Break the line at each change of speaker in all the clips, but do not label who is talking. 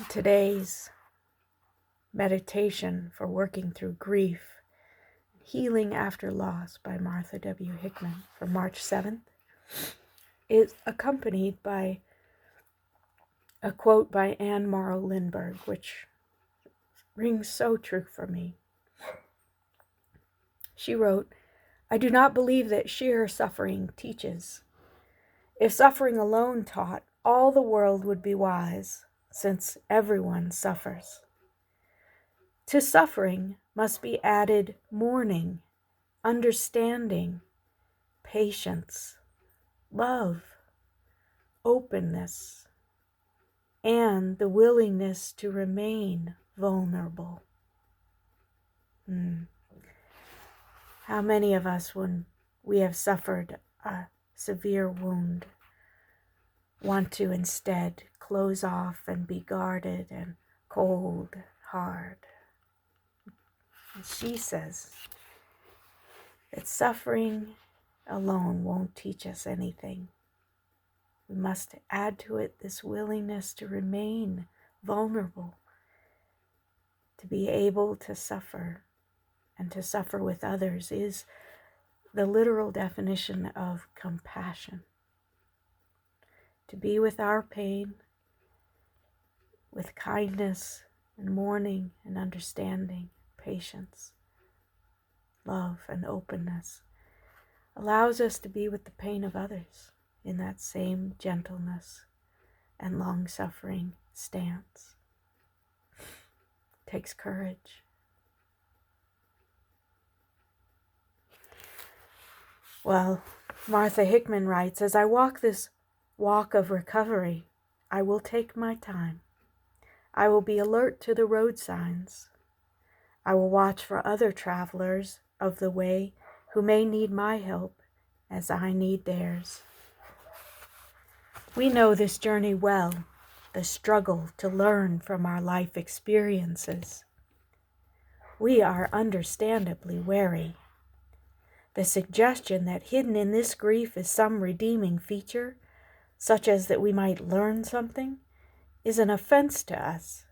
Today's meditation for working through grief, Healing After Loss by Martha W. Hickman for March 7th is accompanied by a quote by Anne Morrow Lindbergh, which rings so true for me. She wrote, "I do not believe that sheer suffering teaches. If suffering alone taught, all the world would be wise, since everyone suffers. To suffering must be added mourning, understanding, patience, love, openness, and the willingness to remain vulnerable." How many of us, when we have suffered a severe wound, want to instead close off and be guarded and cold, hard? And she says that suffering alone won't teach us anything. We must add to it this willingness to remain vulnerable, to be able to suffer, and to suffer with others is the literal definition of compassion. To be with our pain, with kindness and mourning and understanding, patience, love and openness, allows us to be with the pain of others in that same gentleness and long-suffering stance. It takes courage. Well, Martha Hickman writes, "As I walk this walk of recovery, I will take my time. I will be alert to the road signs. I will watch for other travelers of the way who may need my help as I need theirs." We know this journey well, the struggle to learn from our life experiences. We are understandably wary. The suggestion that hidden in this grief is some redeeming feature, such as that we might learn something, is an offense to us.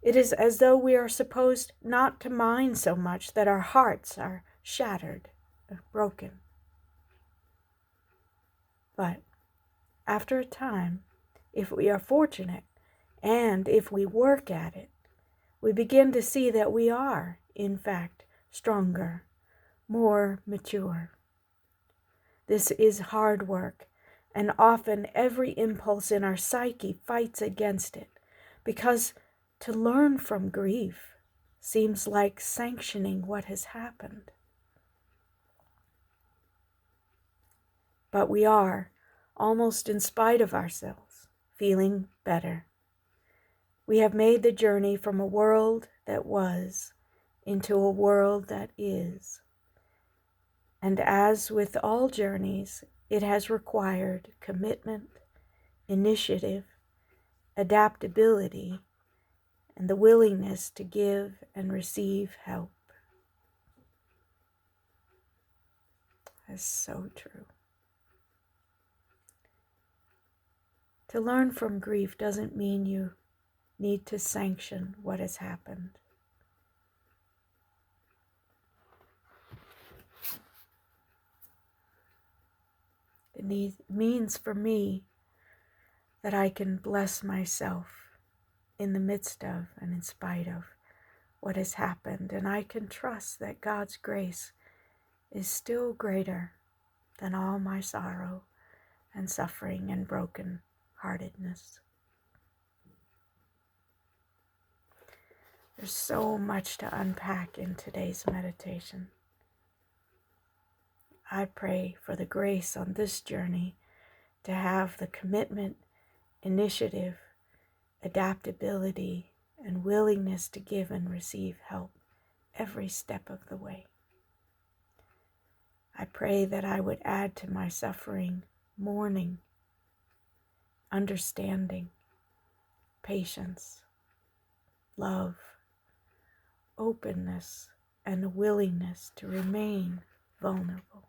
It is as though we are supposed not to mind so much that our hearts are shattered and broken. But after a time, if we are fortunate, and if we work at it, we begin to see that we are, in fact, stronger, more mature. This is hard work, and often every impulse in our psyche fights against it, because to learn from grief seems like sanctioning what has happened. But we are, almost in spite of ourselves, feeling better. We have made the journey from a world that was into a world that is. And as with all journeys, it has required commitment, initiative, adaptability, and the willingness to give and receive help. That's so true. To learn from grief doesn't mean you need to sanction what has happened. It means for me that I can bless myself in the midst of and in spite of what has happened, and I can trust that God's grace is still greater than all my sorrow and suffering and broken-heartedness. There's so much to unpack in today's meditation. I pray for the grace on this journey to have the commitment, initiative, adaptability, and willingness to give and receive help every step of the way. I pray that I would add to my suffering mourning, understanding, patience, love, openness, and a willingness to remain vulnerable.